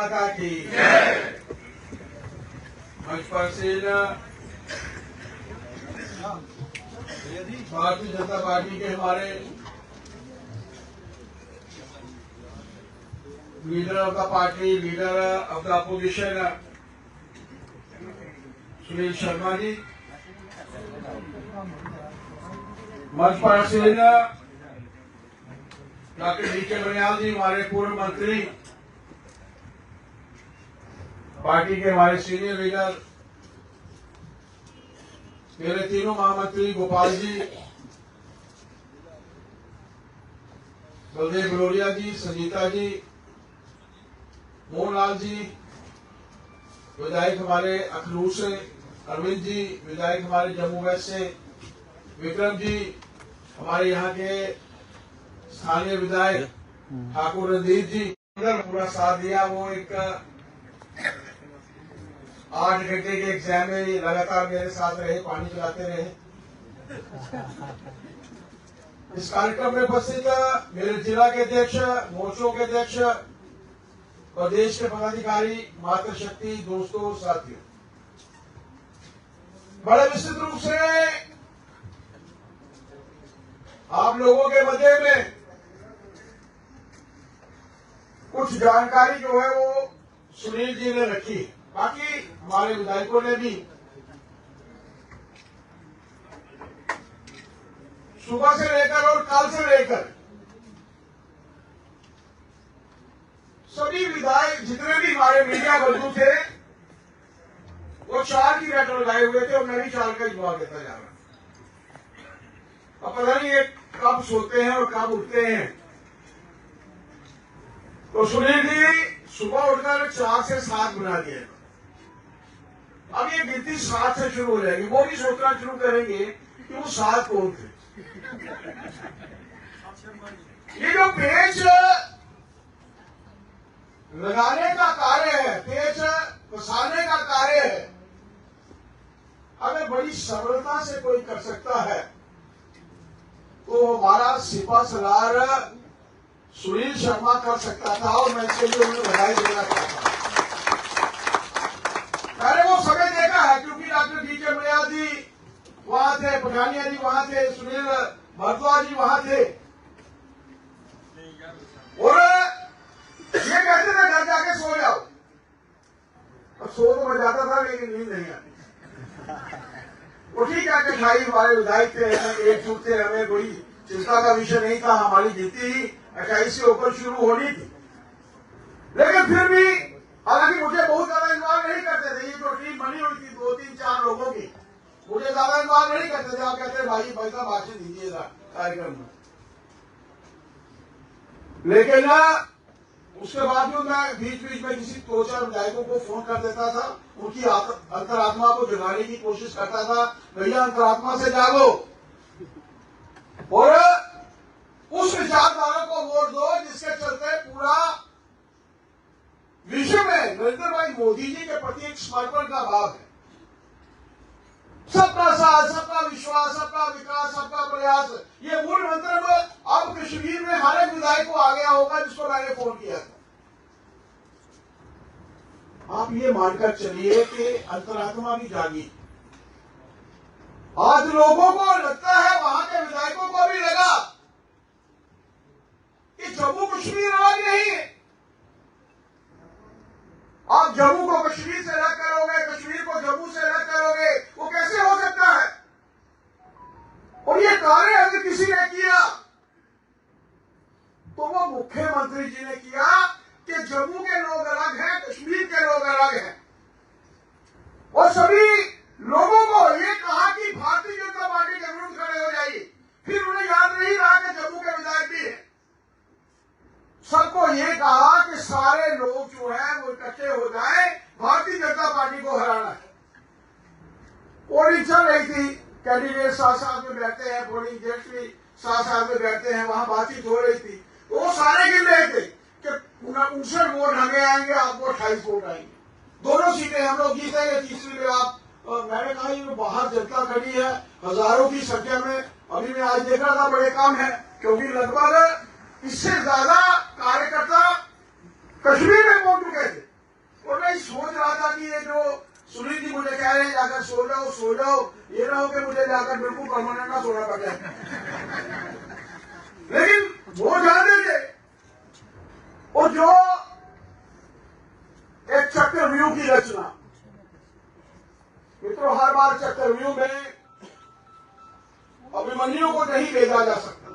माता की। मंच पर से भारतीय जनता पार्टी के हमारे leader of the party, leader of the opposition Sunil Sharma ji, मंच पर से डॉक्टर डी.के. बनियाल जी, हमारे पूर्व मंत्री, पार्टी के हमारे सीनियर लीडर, मेरे तीनों महामंत्री गोपाल जी, बलदेव बलोरिया जी, संजीता जी, मोहनलाल जी, विधायक हमारे अखनूर से अरविंद जी, विधायक हमारे जम्मू वेस्ट से विक्रम जी, हमारे यहाँ के स्थानीय विधायक ठाकुर रणदीप जी, पूरा साथ दिया। वो एक 8 घंटे के एग्जाम में लगातार मेरे साथ रहे, पानी पिलाते रहे। इस कार्यक्रम में उपस्थित मेरे जिला के अध्यक्ष, मोर्चों के अध्यक्ष, प्रदेश के पदाधिकारी, मातृशक्ति, दोस्तों, साथियों, बड़े विस्तृत रूप से आप लोगों के मध्य में कुछ जानकारी जो है वो सुनील जी ने रखी है, बाकी हमारे विधायकों ने भी सुबह से लेकर और कल से लेकर सभी विधायक जितने भी हमारे मीडिया बंधु थे वो 4 की बैठक लगाए हुए थे और मैं भी 4 का जवाब देता जा रहा हूं। अब पता नहीं ये कब सोते हैं और कब उठते हैं। तो सुनील जी सुबह उठकर 4 से 7 बना दिए। अब ये गिनती 7 से शुरू हो जाएगी। वो भी सोचना शुरू करेंगे कि वो 7 कौन थे। ये जो पेच लगाने का कार्य है, पेच फंसाने का कार्य है, अगर बड़ी सरलता से कोई कर सकता है तो हमारा सिपा सलार सुनील शर्मा कर सकता था और मैं इसके लिए उन्हें बधाई देना चाहता हूं। मैंने वो समय देखा है क्योंकि डॉक्टर डी.के. बनियाल जी वहां थे, पठानिया जी वहां थे, सुनील भारद्वाज जी वहां थे और ये कहते थे घर जाके सो जाओ। अब सो तो मैं जाता था लेकिन नींद नहीं आती। वो ठीक है कि भाई हमारे विधायक थे, एकजुट थे, हमें कोई चिंता का विषय नहीं था। हमारी गिनती 28 से ऊपर शुरू होनी थी, लेकिन फिर भी हालांकि मुझे बहुत ज्यादा इन्वॉल्व नहीं करते थे। ये जो टीम बनी हुई थी 2-3-4 लोगों की, मुझे ज्यादा इन्वॉल्व नहीं करते थे। आप कहते भाई साहब भाषण दीजिएगा कार्यक्रम में, लेकिन उसके बावजूद मैं बीच बीच में किसी 2-4 विधायकों को फोन कर देता था, उनकी अंतरात्मा को जगाने की कोशिश करता था। भैया अंतरात्मा से जागो और उस विचारधारा को वोट दो जिसके चलते पूरा विश्व में नरेंद्र भाई मोदी जी के प्रति एक समर्पण का भाव है। सबका साथ, सबका विश्वास, सबका विकास, सबका प्रयास, ये मूल मंत्र अब कश्मीर में हर एक विधायक को आ गया होगा जिसको मैंने फोन किया था। आप ये मानकर चलिए कि अंतरात्मा भी जागी। आज लोगों को लगता है, वहां के विधायकों को भी लगा कि जम्मू कश्मीर अलग नहीं है। आप जम्मू को कश्मीर से अलग करोगे, कश्मीर को जम्मू से अलग करोगे, वो कैसे हो सकता है। और ये कार्य अगर किसी ने किया तो वो मुख्यमंत्री जी ने किया कि जम्मू के लोग अलग हैं, कश्मीर के लोग अलग हैं। और सभी लोगों को ये कहा कि भारतीय जनता पार्टी के विरुद्ध खड़े हो जाइए। फिर उन्हें याद नहीं रहा कि जम्मू के विधायक भी हैं। सबको ये कहा कि सारे लोग जो है वो इकट्ठे हो जाए, भारतीय जनता पार्टी को हराना है। पोलिंग चल रही थी, कैंडिडेट साथ में बैठते हैं, पोलिंग एजेंट भी साथ में बैठते हैं, वहां बातचीत हो रही थी। तो वो सारे गिन रहे थे कि 59 वोट हमें आएंगे, आपको 28 वोट आएंगे। दोनों सीटें हम लोग जीतेंगे, तीसरी में आप। मैंने कहा ये बाहर जनता खड़ी है हजारों की संख्या में। अभी मैं आज देख रहा था बड़े कम है, क्योंकि लगभग इससे ज्यादा कार्यकर्ता कश्मीर में पहुंच चुके थे। और मैं सोच रहा था कि ये जो सुनील जी मुझे कह रहे हैं जाकर सो जाओ, ये ना हो कि मुझे जाकर बिल्कुल परमानेंट ना सोना पड़ जाए। लेकिन वो जानते थे, और जो एक चक्रव्यूह की रचना, मित्रों हर बार चक्रव्यूह में अभिमन्यु को नहीं भेजा जा सकता।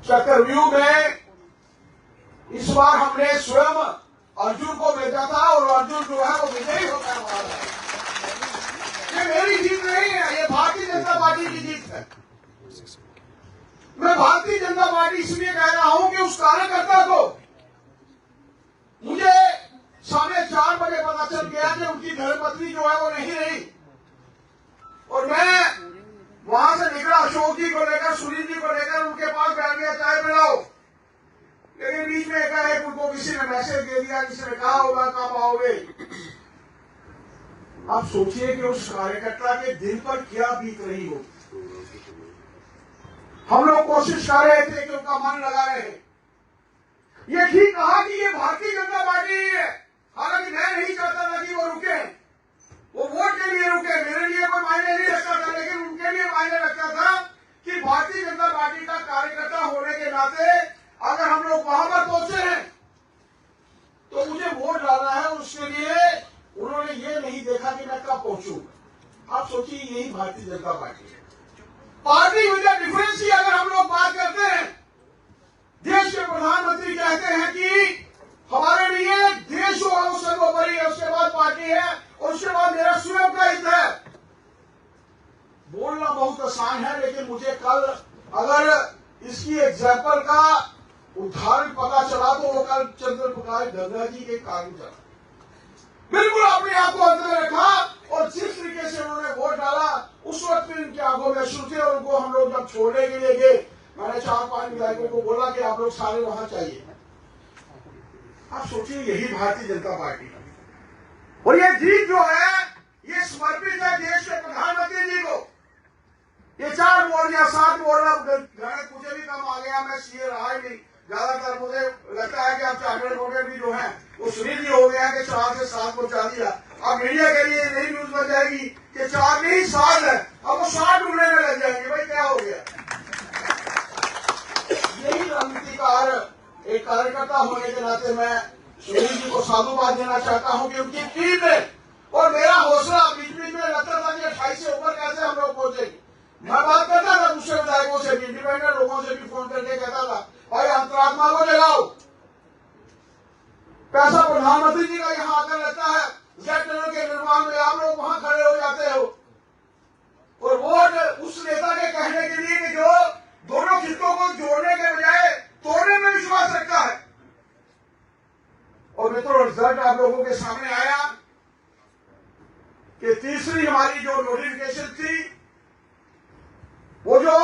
चक्रव्यूह में इस बार हमने स्वयं अर्जुन को भेजा था, और अर्जुन जो है वो विजयी होता है हमारा। ये मेरी जीत नहीं है, ये भारतीय जनता पार्टी की जीत है। मैं भारतीय जनता पार्टी इसलिए कह रहा हूं कि उस कार्यकर्ता को मुझे 4:30 बजे पता चल गया कि उनकी धर्मपत्नी जो है वो नहीं रही, और मैं वहां से निकला अशोक जी को लेकर, सुनील जी को लेकर उनके पास बैठ गया चाय पिलाओ। लेकिन बीच में एकाएक उनको किसी ने मैसेज दे दिया, किसी ने कहा होगा कब आओगे। आप सोचिए कि उस कार्यकर्ता के दिल पर क्या बीत रही हो। हम लोग कोशिश कर रहे थे कि उनका मन लगा रहे। ये ठीक कहा कि ये भारतीय जनता पार्टी है, हालांकि मैं नहीं चाहता था कि वो रुके, वो वोट के लिए रुके, मेरे लिए कोई मायने नहीं रखता था, लेकिन उनके लिए मायने रखता था कि भारतीय जनता पार्टी का कार्यकर्ता होने के नाते अगर हम लोग वहां पर पहुंचे हैं तो मुझे वोट डालना है। उसके लिए उन्होंने ये नहीं देखा कि मैं कब पहुंचूंगा। आप सोचिए, यही भारतीय जनता पार्टी है। पार्टी विद डिफरेंस की अगर हम लोग बात करते हैं, देश के प्रधानमंत्री कहते हैं कि हमारे लिए देश जो है वो सर्वोपरि है, उसके बाद पार्टी है, और उसके बाद मेरा स्वयं का हित है। बोलना बहुत आसान है, लेकिन मुझे कल अगर इसकी एग्जाम्पल का उदाहरण पता चला तो वो कल चंद्रप्रकाश गंगा जी के कारण चला। बिल्कुल अपने आप को अंदर में रखा, और जिस तरीके से उन्होंने वोट डाला उस वक्त फिर इनकी आंखों में अश्रु थे, और उनको हम लोग जब छोड़ने के लिए गए, मैंने 4-5 विधायकों को बोला कि आप लोग सारे वहां चाहिए। आप सोचिए, यही भारतीय जनता पार्टी है। और ये जीत जो है ये समर्पित है देश के प्रधानमंत्री जी को। ये 4 वोट या 7 वोट गणित मुझे भी कम आ गया, मैं सीए रहा ही नहीं। ज्यादातर मुझे लगता है कि अब चार्टर्ड अकाउंटेंट भी जो है वो सुनील जी हो गया कि 4 से 7 पहुंचा दिया। अब मीडिया के लिए नई न्यूज बन जाएगी कि 4 नहीं 7 है, अब वो 60 ढूंढने में लग जाएंगे। भाई क्या हो गया। यही रणनीतिकार एक कार्यकर्ता होने के नाते मैं सुनील जी को साधुवाद देना चाहता हूं कि उनकी टीम ने, और मेरा हौसला बीच बीच में लगता था कि 28 से ऊपर कैसे हम लोग पहुंचेंगे। मैं बात करता था दूसरे विधायकों से भी, इंडिपेंडेंट लोगों से भी फोन करके कहता था भाई अंतरात्मा को जगाओ। पैसा प्रधानमंत्री जी का यहाँ आकर लगता है, जेट टनल के निर्माण में आप लोग वहां खड़े हो जाते हो, और वोट उस नेता के कहने के लिए कि जो दोनों खितों को जोड़ने के बजाय तोड़ने में विश्वास रखता है। और मित्रों रिजल्ट आप लोगों के सामने आया कि तीसरी हमारी जो नोटिफिकेशन थी, वो जो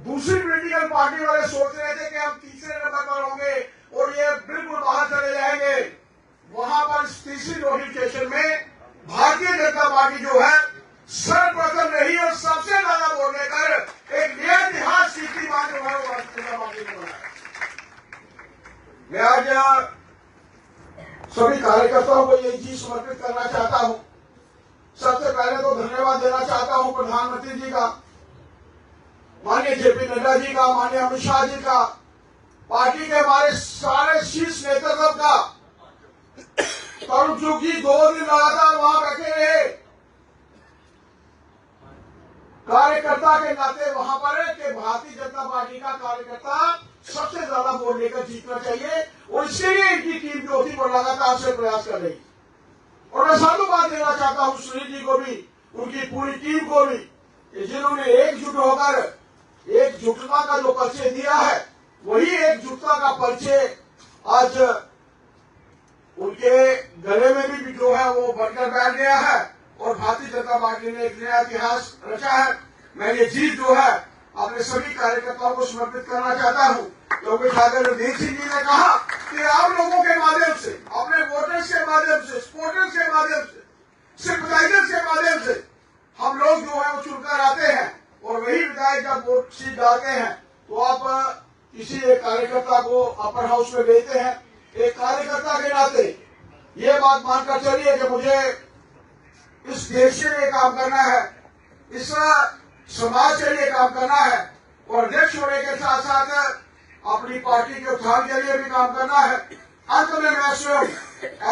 दूसरी पॉलिटिकल पार्टी वाले सोच रहे थे कि हम तीसरे नंबर पर होंगे और ये बिल्कुल बाहर चले जाएंगे, वहां पर तीसरी नोटिफिकेशन में भारतीय जनता पार्टी जो है सर्वप्रथम रही, और सबसे ज्यादा वोट लेकर एक नया इतिहास कीर्तिमान जो है वो भारतीय जनता पार्टी को बनाया। मैं आज सभी कार्यकर्ताओं को यही चीज समर्पित करना चाहता हूं। सबसे पहले तो धन्यवाद देना चाहता हूं प्रधानमंत्री जी का, माननीय जेपी नड्डा जी का, माननीय अमित शाह जी का, पार्टी के हमारे सारे शीर्ष नेतृत्व का। तरुण चुग जी 2 दिन लगातार वहां बैठे रहे, कार्यकर्ता के नाते वहां पर है कि भारतीय जनता पार्टी का कार्यकर्ता सबसे ज्यादा वोट लेकर जीतना चाहिए, और इसके लिए इनकी टीम जो थी वो लगातार से प्रयास कर रही। और मैं साधुवाद देना चाहता हूं सुनील जी को भी, उनकी पूरी टीम को भी, जिन्होंने एकजुट होकर एकजुटता का जो परिचय दिया है, वही एकजुटता का परिचय आज उनके गले में भी जो है वो बनकर बैठ गया है, और भारतीय जनता पार्टी ने एक नया इतिहास रचा है। मैं ये जीत जो है अपने सभी कार्यकर्ताओं को समर्पित करना चाहता हूं, क्योंकि ठाकुर रघुवीर सिंह जी ने कहा कि आप लोगों के माध्यम से, अपने वोटर्स के माध्यम से, सपोर्टर्स के माध्यम से, सिंपथाइजर्स के माध्यम से हम लोग जो है वो चुनकर आते हैं, और वही विधायक जब वोट सीट डालते हैं तो आप किसी एक कार्यकर्ता को अपर हाउस में भेजते हैं। एक कार्यकर्ता के नाते ये बात मानकर चलिए कि मुझे इस देश के लिए काम करना है, इस समाज के लिए काम करना है और अध्यक्ष होने के साथ साथ अपनी पार्टी के उत्थान के लिए भी काम करना है। अंत में मैं स्वयं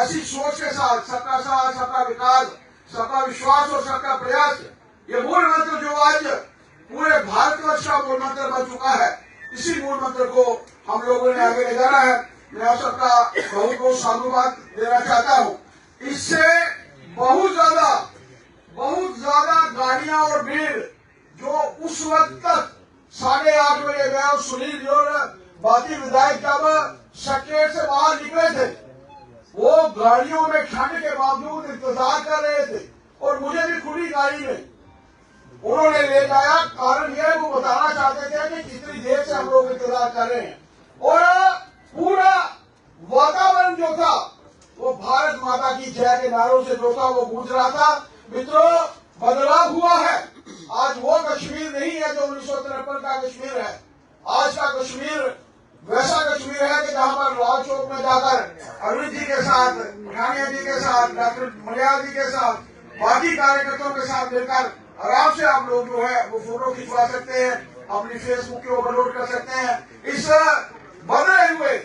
ऐसी सोच के साथ सबका साथ, सबका विकास, सबका विश्वास और सबका प्रयास, ये मूल मंत्र जो आज पूरे भारतवर्ष का मूल मंत्र बन चुका है, इसी मूल मंत्र को हम लोगों ने आगे ले जाना है। मैं आप सबका बहुत बहुत साधुवाद देना चाहता हूँ। इससे बहुत ज्यादा गाड़ियां और भीड़ जो उस वक्त तक 8:30 बजे गए और सुनील जी और बाकी विधायक जब सेक्रेटरी से बाहर निकले थे, वो गाड़ियों में ठंड के बावजूद इंतजार कर रहे थे और मुझे भी खुली गाड़ी में उन्होंने ले जाया। कारण यह वो बताना चाहते थे कि कितनी देर से हम लोग इंतजार कर रहे हैं और पूरा वातावरण जो था वो भारत माता की जय के नारों से जो था वो गूंज रहा था। मित्रों, बदलाव हुआ है। आज वो कश्मीर नहीं है जो 1953 का कश्मीर है। आज का कश्मीर वैसा कश्मीर है कि जहां पर लाल चौक में जाकर अरविंद जी के साथ, पठानिया जी के साथ, डॉक्टर मलियाल जी के साथ, बाकी कार्यकर्ताओं के साथ मिलकर आराम से आप लोग जो है वो फोटो खिंचवा सकते हैं, अपनी फेसबुक के ऊपर अपलोड कर सकते हैं। इस बदले हुए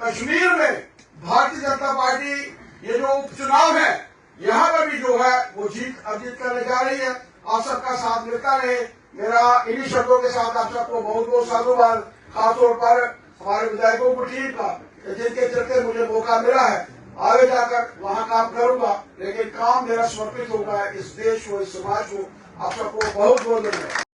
कश्मीर में भारतीय जनता पार्टी ये जो उपचुनाव है यहाँ पर भी जो है वो जीत अर्जित करने जा रही है। आप सबका साथ मिलता रहे। मेरा इन्हीं शब्दों के साथ आप सबको बहुत बहुत साधुवाद, खासतौर पर हमारे विधायकों को टीम का, जिनके चलते मुझे मौका मिला है। आगे जाकर वहाँ काम करूंगा, लेकिन काम मेरा समर्पित होगा इस देश को, इस समाज को। आप सबको बहुत बहुत धन्यवाद।